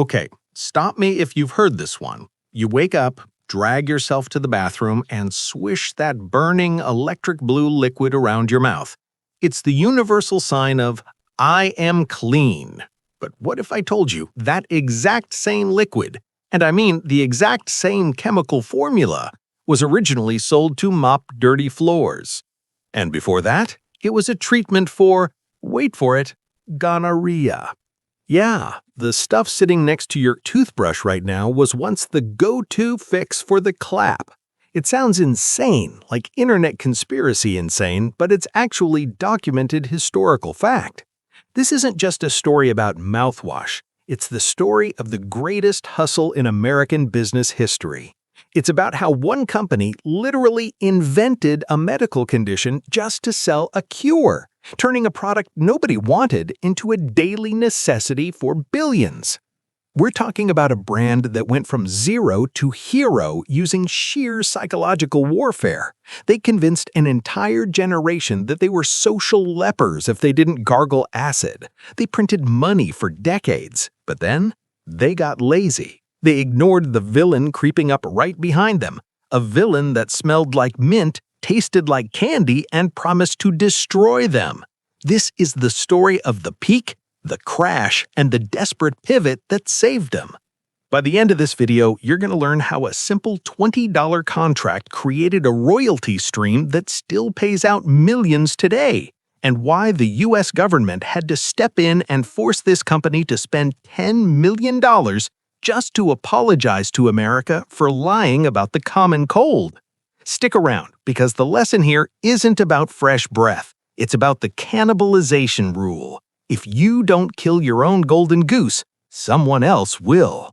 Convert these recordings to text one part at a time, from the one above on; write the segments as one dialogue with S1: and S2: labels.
S1: Okay, stop me if you've heard this one. You wake up, drag yourself to the bathroom, and swish that burning electric blue liquid around your mouth. It's the universal sign of, I am clean. But what if I told you that exact same liquid, and I mean the exact same chemical formula, was originally sold to mop dirty floors? And before that, it was a treatment for, wait for it, gonorrhea. Yeah, the stuff sitting next to your toothbrush right now was once the go-to fix for the clap. It sounds insane, like internet conspiracy insane, but it's actually documented historical fact. This isn't just a story about mouthwash. It's the story of the greatest hustle in American business history. It's about how one company literally invented a medical condition just to sell a cure, turning a product nobody wanted into a daily necessity for billions. We're talking about a brand that went from zero to hero using sheer psychological warfare. They convinced an entire generation that they were social lepers if they didn't gargle acid. They printed money for decades, but then they got lazy. They ignored the villain creeping up right behind them, a villain that smelled like mint, tasted like candy, and promised to destroy them. This is the story of the peak, the crash, and the desperate pivot that saved them. By the end of this video, you're going to learn how a simple $20 contract created a royalty stream that still pays out millions today, and why the US government had to step in and force this company to spend $10 million just to apologize to America for lying about the common cold. Stick around, because the lesson here isn't about fresh breath. It's about the cannibalization rule. If you don't kill your own golden goose, someone else will.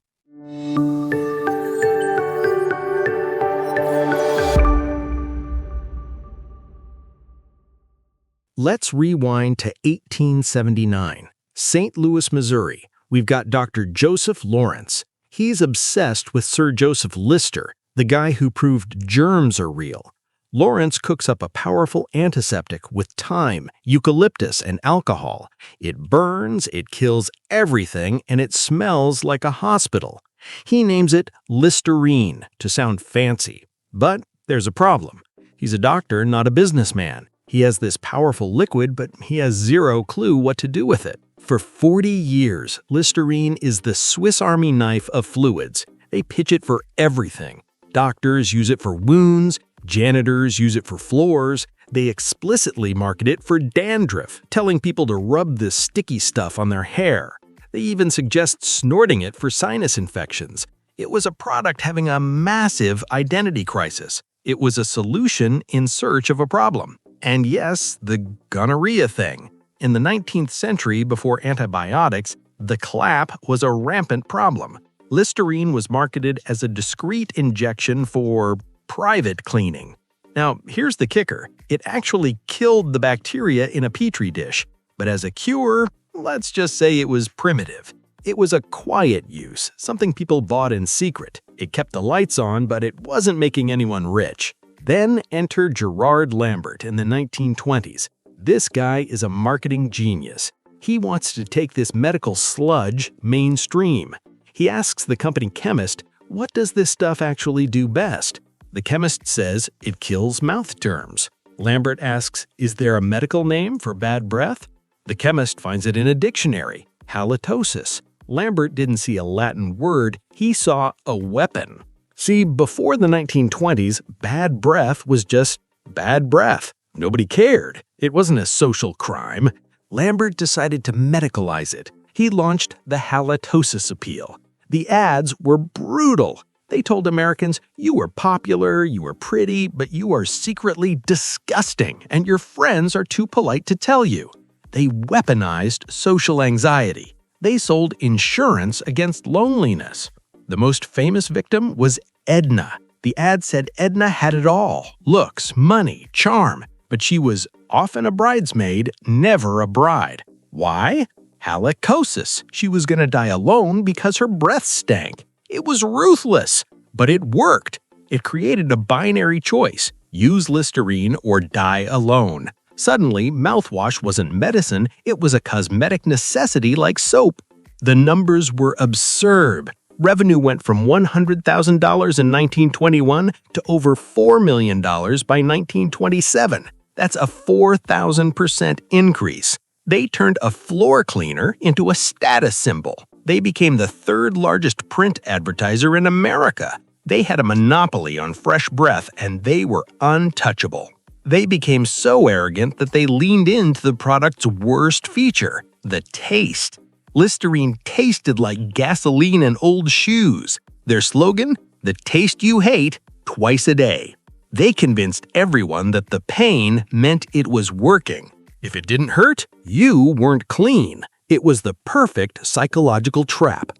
S1: Let's rewind to 1879, St. Louis, Missouri. We've got Dr. Joseph Lawrence. He's obsessed with Sir Joseph Lister, the guy who proved germs are real. Lawrence cooks up a powerful antiseptic with thyme, eucalyptus, and alcohol. It burns, it kills everything, and it smells like a hospital. He names it Listerine to sound fancy. But there's a problem. He's a doctor, not a businessman. He has this powerful liquid, but he has zero clue what to do with it. For 40 years, Listerine is the Swiss Army knife of fluids. They pitch it for everything. Doctors use it for wounds, janitors use it for floors. They explicitly market it for dandruff, telling people to rub this sticky stuff on their hair. They even suggest snorting it for sinus infections. It was a product having a massive identity crisis. It was a solution in search of a problem. And yes, the gonorrhea thing. In the 19th century, before antibiotics, the clap was a rampant problem. Listerine was marketed as a discreet injection for private cleaning. Now, here's the kicker. It actually killed the bacteria in a petri dish. But as a cure, let's just say it was primitive. It was a quiet use, something people bought in secret. It kept the lights on, but it wasn't making anyone rich. Then entered Gerard Lambert in the 1920s. This guy is a marketing genius. He wants to take this medical sludge mainstream. He asks the company chemist, what does this stuff actually do best? The chemist says it kills mouth germs. Lambert asks, is there a medical name for bad breath? The chemist finds it in a dictionary, halitosis. Lambert didn't see a Latin word, he saw a weapon. See, before the 1920s, bad breath was just bad breath. Nobody cared. It wasn't a social crime. Lambert decided to medicalize it. He launched the halitosis appeal. The ads were brutal. They told Americans, you were popular, you were pretty, but you are secretly disgusting, and your friends are too polite to tell you. They weaponized social anxiety. They sold insurance against loneliness. The most famous victim was Edna. The ad said Edna had it all: looks, money, charm. But she was often a bridesmaid, never a bride. Why? Halitosis. She was going to die alone because her breath stank. It was ruthless, but it worked. It created a binary choice: use Listerine or die alone. Suddenly, mouthwash wasn't medicine, it was a cosmetic necessity like soap. The numbers were absurd. Revenue went from $100,000 in 1921 to over $4 million by 1927. That's a 4,000% increase. They turned a floor cleaner into a status symbol. They became the third largest print advertiser in America. They had a monopoly on fresh breath, and they were untouchable. They became so arrogant that they leaned into the product's worst feature, the taste. Listerine tasted like gasoline and old shoes. Their slogan, "The taste you hate, twice a day." They convinced everyone that the pain meant it was working. If it didn't hurt, you weren't clean. It was the perfect psychological trap.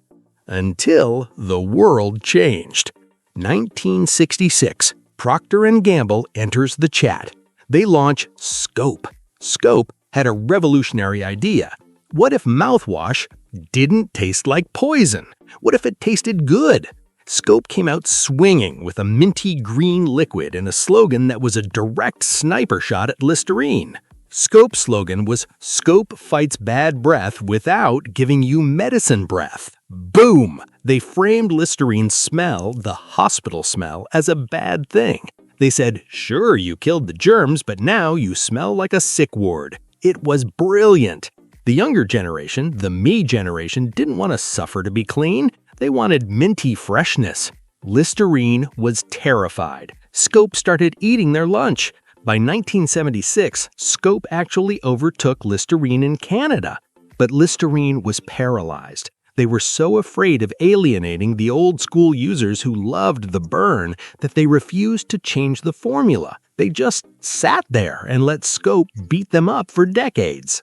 S1: Until the world changed. 1966, Procter & Gamble enters the chat. They launch Scope. Scope had a revolutionary idea. What if mouthwash didn't taste like poison? What if it tasted good? Scope came out swinging with a minty green liquid and a slogan that was a direct sniper shot at Listerine. Scope's slogan was, "Scope fights bad breath without giving you medicine breath." Boom! They framed Listerine's smell, the hospital smell, as a bad thing. They said, "Sure, you killed the germs, but now you smell like a sick ward." It was brilliant. The younger generation, the me generation, didn't want to suffer to be clean. They wanted minty freshness. Listerine was terrified. Scope started eating their lunch. By 1976, Scope actually overtook Listerine in Canada. But Listerine was paralyzed. They were so afraid of alienating the old-school users who loved the burn that they refused to change the formula. They just sat there and let Scope beat them up for decades.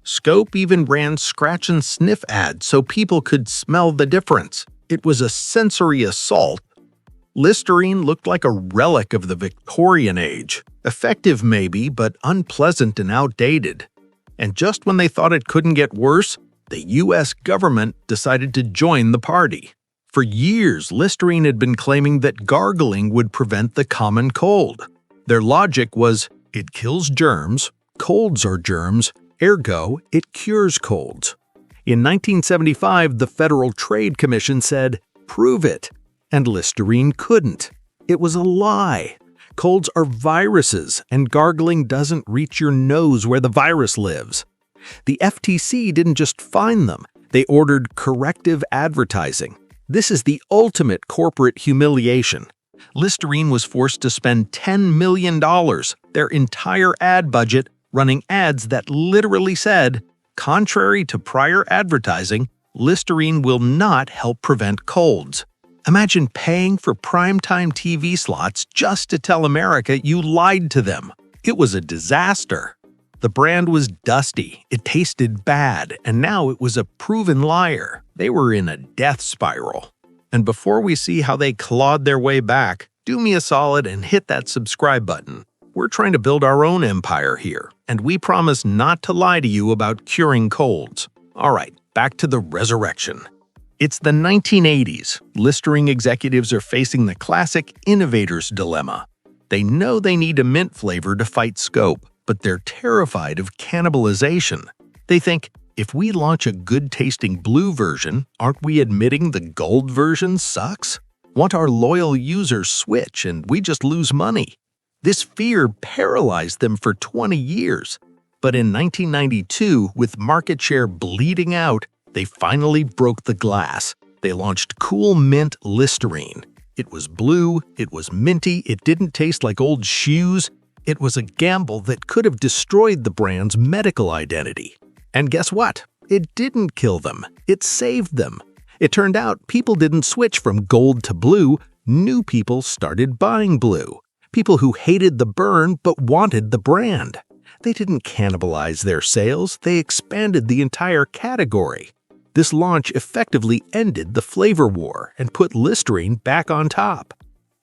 S1: Scope even ran scratch and sniff ads so people could smell the difference. It was a sensory assault. Listerine looked like a relic of the Victorian age. Effective maybe, but unpleasant and outdated. And just when they thought it couldn't get worse, the US government decided to join the party. For years, Listerine had been claiming that gargling would prevent the common cold. Their logic was, it kills germs, colds are germs, ergo, it cures colds. In 1975, the Federal Trade Commission said, "Prove it." And Listerine couldn't. It was a lie. Colds are viruses, and gargling doesn't reach your nose where the virus lives. The FTC didn't just fine them. They ordered corrective advertising. This is the ultimate corporate humiliation. Listerine was forced to spend $10 million, their entire ad budget, running ads that literally said, "Contrary to prior advertising, Listerine will not help prevent colds." Imagine paying for primetime TV slots just to tell America you lied to them. It was a disaster. The brand was dusty, it tasted bad, and now it was a proven liar. They were in a death spiral. And before we see how they clawed their way back, do me a solid and hit that subscribe button. We're trying to build our own empire here, and we promise not to lie to you about curing colds. All right, back to the resurrection. It's the 1980s. Listerine executives are facing the classic Innovator's dilemma. They know they need a mint flavor to fight Scope, but they're terrified of cannibalization. They think, if we launch a good-tasting blue version, aren't we admitting the gold version sucks? Won't our loyal users switch and we just lose money? This fear paralyzed them for 20 years. But in 1992, with market share bleeding out, they finally broke the glass. They launched Cool Mint Listerine. It was blue, it was minty, it didn't taste like old shoes. It was a gamble that could have destroyed the brand's medical identity. And guess what? It didn't kill them. It saved them. It turned out people didn't switch from gold to blue. New people started buying blue. People who hated the burn but wanted the brand. They didn't cannibalize their sales, they expanded the entire category. This launch effectively ended the flavor war and put Listerine back on top.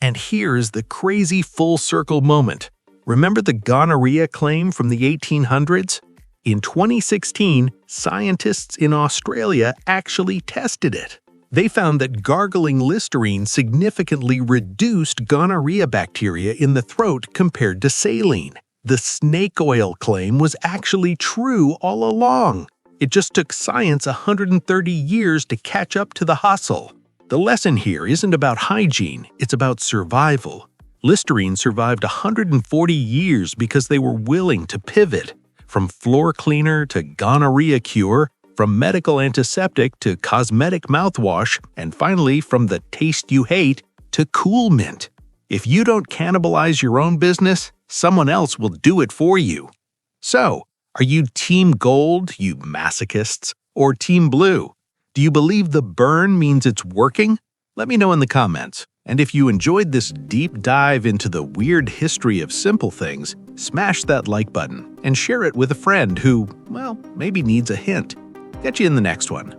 S1: And here's the crazy full circle moment. Remember the gonorrhea claim from the 1800s? In 2016, scientists in Australia actually tested it. They found that gargling Listerine significantly reduced gonorrhea bacteria in the throat compared to saline. The snake oil claim was actually true all along. It just took science 130 years to catch up to the hustle. The lesson here isn't about hygiene, it's about survival. Listerine survived 140 years because they were willing to pivot. From floor cleaner to gonorrhea cure, from medical antiseptic to cosmetic mouthwash, and finally from the taste you hate to Cool Mint. If you don't cannibalize your own business, someone else will do it for you. So, are you Team Gold, you masochists, or Team Blue? Do you believe the burn means it's working? Let me know in the comments. And if you enjoyed this deep dive into the weird history of simple things, smash that like button and share it with a friend who, well, maybe needs a hint. Catch you in the next one.